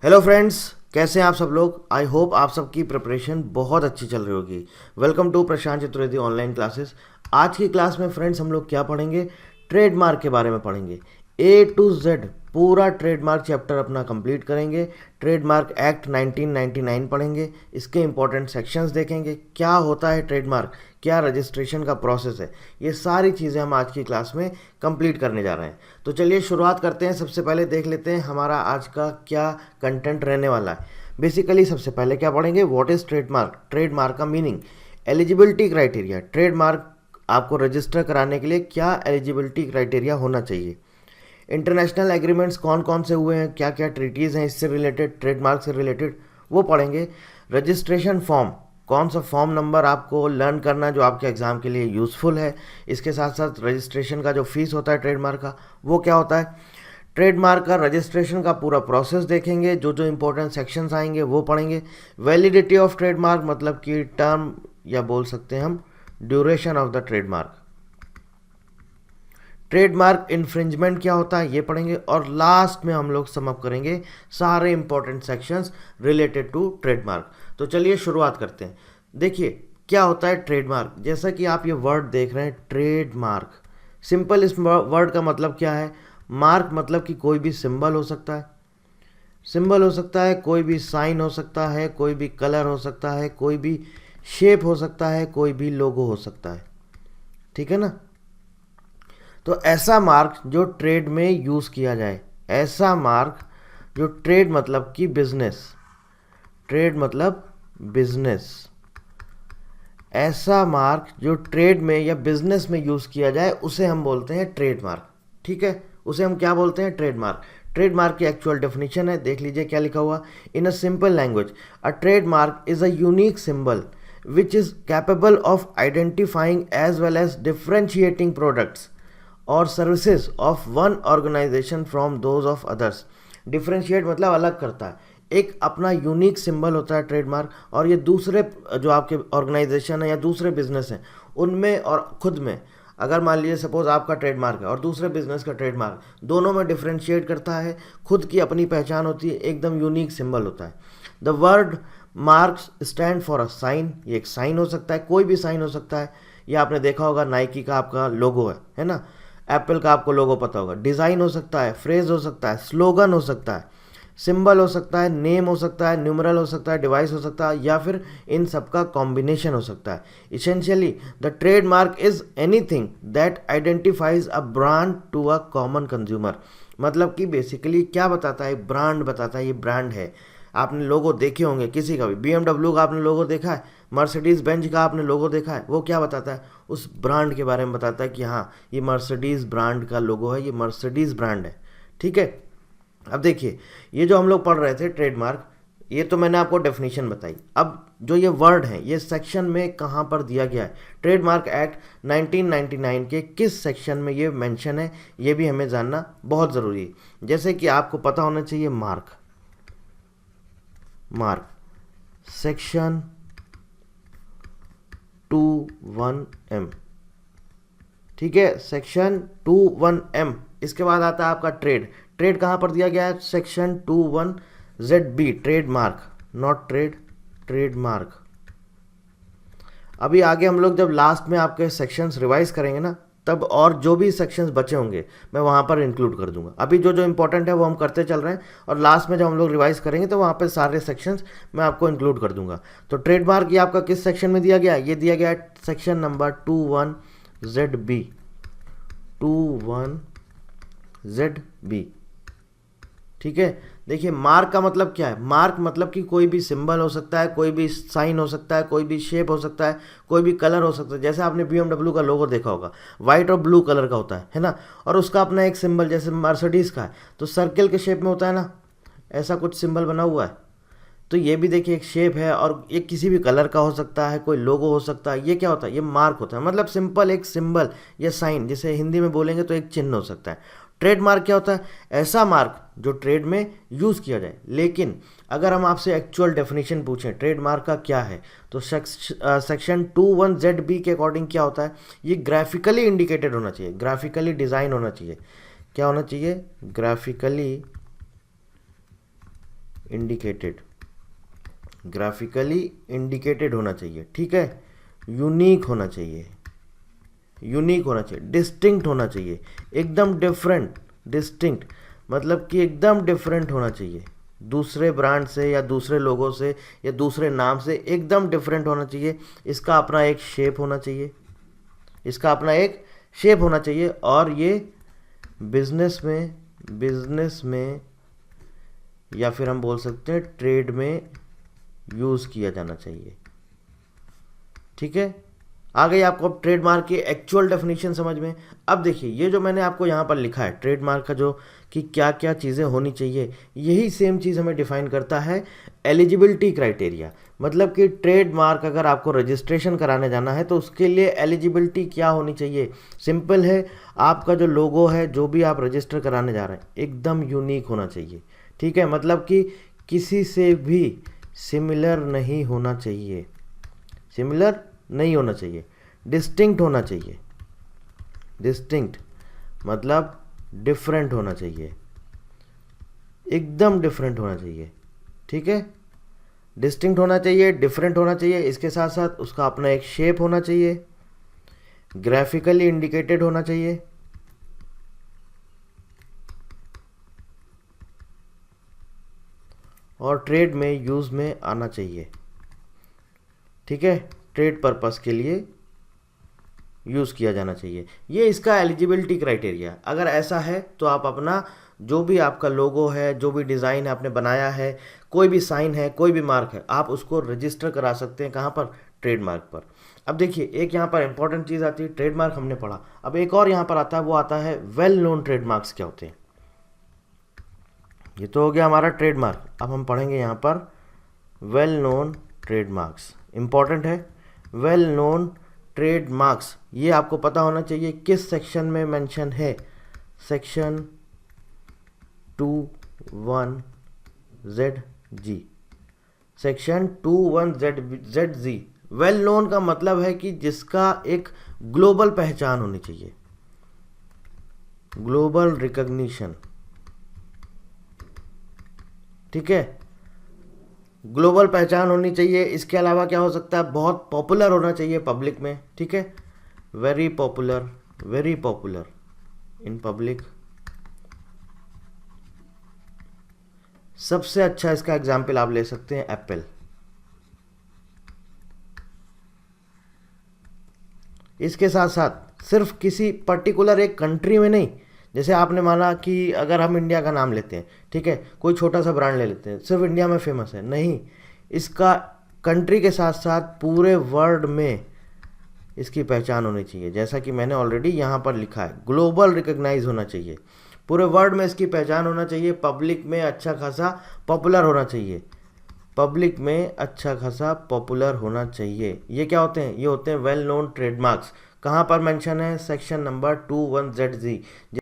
Hello friends, कैसे हैं आप सब लोग। आई होप आप सबकी प्रिपरेशन बहुत अच्छी चल रही होगी। Welcome to Prashant Chaturvedi online classes. आज की क्लास में फ्रेंड्स हम लोग क्या पढ़ेंगे, ट्रेडमार्क के बारे में पढ़ेंगे। ए टू जेड पूरा ट्रेडमार्क चैप्टर अपना कंप्लीट करेंगे। ट्रेडमार्क एक्ट 1999 पढ़ेंगे, इसके इंपॉर्टेंट सेक्शंस देखेंगे, क्या होता है ट्रेडमार्क, क्या रजिस्ट्रेशन का प्रोसेस है। ये सारी चीज़ें हम आज की क्लास में कंप्लीट करने जा रहे हैं। तो चलिए शुरुआत करते हैं। सबसे पहले देख लेते हैं हमारा आज का क्या कंटेंट रहने वाला है। बेसिकली सबसे पहले क्या पढ़ेंगे, व्हाट इज़ ट्रेडमार्क, ट्रेडमार्क का मीनिंग, एलिजिबिलिटी क्राइटेरिया, ट्रेडमार्क आपको रजिस्टर कराने के लिए क्या एलिजिबिलिटी क्राइटेरिया होना चाहिए, इंटरनेशनल एग्रीमेंट्स कौन कौन से हुए हैं, क्या क्या ट्रीटीज़ हैं इससे रिलेटेड, ट्रेडमार्क से रिलेटेड, वो पढ़ेंगे। रजिस्ट्रेशन फॉर्म, कौन सा फॉर्म नंबर आपको लर्न करना है जो आपके एग्ज़ाम के लिए यूज़फुल है। इसके साथ साथ रजिस्ट्रेशन का जो फीस होता है ट्रेडमार्क का, वो क्या होता है। ट्रेडमार्क का रजिस्ट्रेशन का पूरा प्रोसेस देखेंगे, जो जो इंपॉर्टेंट सेक्शंस आएंगे वो पढ़ेंगे। वैलिडिटी ऑफ ट्रेडमार्क मतलब कि टर्म या बोल सकते हैं हम duration of the trademark. Trademark infringement क्या होता है ये पढ़ेंगे, और लास्ट में हम लोग सम अप करेंगे सारे important sections related to trademark. तो चलिए शुरुआत करते हैं। देखिए क्या होता है ट्रेडमार्क। जैसा कि आप ये वर्ड देख रहे हैं ट्रेडमार्क, सिंपल इस वर्ड का मतलब क्या है। मार्क मतलब कि कोई भी सिंबल हो सकता है, सिंबल हो सकता है, कोई भी साइन हो सकता है, कोई भी कलर हो सकता है, कोई भी शेप हो सकता है, कोई भी लोगो हो सकता है। ठीक है ना। तो ऐसा मार्क जो ट्रेड में यूज़ किया जाए, ऐसा मार्क जो ट्रेड मतलब कि बिजनेस, ट्रेड मतलब बिजनेस, ऐसा मार्क जो ट्रेड में या बिजनेस में यूज़ किया जाए उसे हम बोलते हैं ट्रेडमार्क। ठीक है, उसे हम क्या बोलते हैं, ट्रेडमार्क। ट्रेडमार्क की एक्चुअल डेफिनेशन है, देख लीजिए क्या लिखा हुआ। In a simple language, a trademark is a unique symbol which is capable of identifying as well as differentiating products और services of one organisation from those of others. Differentiate मतलब अलग करता है, एक अपना यूनिक सिंबल होता है trademark, और ये दूसरे जो आपके ऑर्गेनाइजेशन है या दूसरे बिजनेस हैं उनमें और खुद में, अगर मान लीजिए सपोज आपका ट्रेडमार्क है और दूसरे बिजनेस का ट्रेडमार्क, दोनों में डिफ्रेंशिएट करता है, खुद की अपनी पहचान होती है, एकदम यूनिक सिंबल होता है। The word marks stand for a sign, ये एक साइन हो सकता है, कोई भी साइन हो सकता है। ये आपने देखा होगा नाइकी का आपका लोगो है ना। एप्पल का आपको लोगो पता होगा। डिज़ाइन हो सकता है, फ्रेज हो सकता है, स्लोगन हो सकता है, सिंबल हो सकता है, नेम हो सकता है, न्यूमरल हो सकता है, डिवाइस हो सकता है, या फिर इन सब का कॉम्बिनेशन हो सकता है। Essentially the trademark is anything that identifies a brand to a common consumer. मतलब कि बेसिकली क्या बताता है, ब्रांड बताता है, ये ब्रांड है। आपने लोगो देखे होंगे किसी का भी, BMW का आपने लोगो देखा है, मर्सिडीज़ बेंज का आपने लोगो देखा है, वो क्या बताता है, उस ब्रांड के बारे में बताता है कि हाँ ये मर्सिडीज़ ब्रांड का लोगो है, ये मर्सिडीज़ ब्रांड है। ठीक है। अब देखिए ये जो हम लोग पढ़ रहे थे ट्रेडमार्क, ये तो मैंने आपको डेफिनेशन बताई। अब जो ये वर्ड है ये सेक्शन में कहाँ पर दिया गया है, ट्रेडमार्क एक्ट 1999 के किस सेक्शन में ये मेंशन है, ये भी हमें जानना बहुत ज़रूरी है। जैसे कि आपको पता होना चाहिए मार्क, मार्क सेक्शन 21M। ठीक है, सेक्शन 21M। इसके बाद आता है आपका ट्रेड। ट्रेड कहाँ पर दिया गया है, section 21ZB, trademark, not trade, trademark. अभी आगे हम लोग जब लास्ट में आपके सेक्शंस रिवाइज करेंगे ना, तब और जो भी सेक्शंस बचे होंगे मैं वहाँ पर इंक्लूड कर दूंगा। अभी जो जो इंपॉर्टेंट है वो हम करते चल रहे हैं, और लास्ट में जब हम लोग रिवाइज करेंगे तो वहाँ पर सारे सेक्शंस मैं आपको इंक्लूड कर दूंगा। तो ट्रेडमार्क ये आपका किस सेक्शन में दिया गया है, ये दिया गया है सेक्शन नंबर 21ZB, 21ZB। ठीक है। देखिए मार्क का मतलब क्या है, मार्क मतलब कि कोई भी सिंबल हो सकता है, कोई भी साइन हो सकता है, कोई भी शेप हो सकता है, कोई भी कलर हो सकता है। जैसे आपने BMW का लोगो देखा होगा, वाइट और ब्लू कलर का होता है ना, और उसका अपना एक सिंबल, जैसे मर्सिडीज़ का है तो सर्किल के शेप में होता है ना, ऐसा कुछ सिंबल बना हुआ है। तो ये भी देखिए एक शेप है, और ये किसी भी कलर का हो सकता है, कोई लोगो हो सकता है। ये क्या होता है, ये मार्क होता है, मतलब सिंपल एक सिंबल या साइन, जिसे हिंदी में बोलेंगे तो एक चिन्ह हो सकता है। ट्रेडमार्क क्या होता है, ऐसा मार्क जो ट्रेड में यूज़ किया जाए। लेकिन अगर हम आपसे एक्चुअल डेफिनेशन पूछें ट्रेडमार्क का क्या है, तो सेक्शन 21ZB के अकॉर्डिंग क्या होता है, ये ग्राफिकली इंडिकेटेड होना चाहिए, ग्राफिकली डिज़ाइन होना चाहिए। क्या होना चाहिए, ग्राफिकली इंडिकेटेड, ग्राफिकली इंडिकेटेड होना चाहिए, ठीक है। यूनिक होना चाहिए, यूनिक होना चाहिए, डिस्टिंक्ट होना चाहिए, एकदम डिफरेंट, डिस्टिंक्ट मतलब कि एकदम डिफरेंट होना चाहिए, दूसरे ब्रांड से या दूसरे लोगों से या दूसरे नाम से एकदम डिफरेंट होना चाहिए। इसका अपना एक शेप होना चाहिए, इसका अपना एक शेप होना चाहिए, और ये बिजनेस में या फिर हम बोल सकते हैं ट्रेड में यूज़ किया जाना चाहिए, ठीक है। आ गई आपको अब ट्रेडमार्क की एक्चुअल डेफिनेशन समझ में। अब देखिए ये जो मैंने आपको यहाँ पर लिखा है ट्रेडमार्क का जो कि क्या क्या चीज़ें होनी चाहिए, यही सेम चीज़ हमें डिफाइन करता है एलिजिबिलिटी क्राइटेरिया। मतलब कि ट्रेडमार्क अगर आपको रजिस्ट्रेशन कराने जाना है तो उसके लिए एलिजिबिलिटी क्या होनी चाहिए। सिंपल है, आपका जो लोगो है जो भी आप रजिस्टर कराने जा रहे हैं एकदम यूनिक होना चाहिए, ठीक है। मतलब कि किसी से भी सिमिलर नहीं होना चाहिए, सिमिलर नहीं होना चाहिए, डिस्टिंक्ट होना चाहिए, डिस्टिंक्ट मतलब डिफरेंट होना चाहिए, एकदम डिफरेंट होना चाहिए, ठीक है। डिस्टिंक्ट होना चाहिए, डिफरेंट होना चाहिए, इसके साथ साथ उसका अपना एक शेप होना चाहिए, ग्राफिकली इंडिकेटेड होना चाहिए, और ट्रेड में यूज़ में आना चाहिए, ठीक है। ट्रेड पर्पस के लिए यूज़ किया जाना चाहिए, ये इसका एलिजिबिलिटी क्राइटेरिया। अगर ऐसा है तो आप अपना जो भी आपका लोगो है, जो भी डिज़ाइन है आपने बनाया है, कोई भी साइन है, कोई भी मार्क है, आप उसको रजिस्टर करा सकते हैं। कहाँ पर? ट्रेडमार्क पर। अब देखिए एक यहाँ पर इंपॉर्टेंट चीज़ आती है, ट्रेडमार्क हमने पढ़ा, अब एक और यहाँ पर आता है, वो आता है वेल नोन ट्रेडमार्क्स क्या होते हैं। ये तो हो गया हमारा ट्रेडमार्क। अब हम पढ़ेंगे यहाँ पर वेल नोन ट्रेडमार्क्स, इंपॉर्टेंट है। वेल नोन ट्रेडमार्क्स ये आपको पता होना चाहिए किस सेक्शन में मेंशन है, section 21ZG, section 21ZG। Well known का मतलब है कि जिसका एक ग्लोबल पहचान होनी चाहिए, ग्लोबल रिकॉग्निशन, ठीक है, ग्लोबल पहचान होनी चाहिए। इसके अलावा क्या हो सकता है, बहुत पॉपुलर होना चाहिए पब्लिक में, ठीक है, वेरी पॉपुलर इन पब्लिक। सबसे अच्छा इसका एग्जाम्पल आप ले सकते हैं एप्पल। इसके साथ साथ सिर्फ किसी पर्टिकुलर एक कंट्री में नहीं, जैसे आपने माना कि अगर हम इंडिया का नाम लेते हैं, ठीक है, कोई छोटा सा ब्रांड ले लेते हैं, सिर्फ इंडिया में फेमस है, नहीं, इसका कंट्री के साथ साथ पूरे वर्ल्ड में इसकी पहचान होनी चाहिए। जैसा कि मैंने ऑलरेडी यहाँ पर लिखा है, ग्लोबल रिकॉग्नाइज होना चाहिए, पूरे वर्ल्ड में इसकी पहचान होना चाहिए, पब्लिक में अच्छा खासा पॉपुलर होना चाहिए, पब्लिक में अच्छा खासा पॉपुलर होना चाहिए। ये क्या होते हैं? ये होते हैं वेल नोन ट्रेडमार्क्स। कहाँ पर मेंशन है? Section number 21ZG।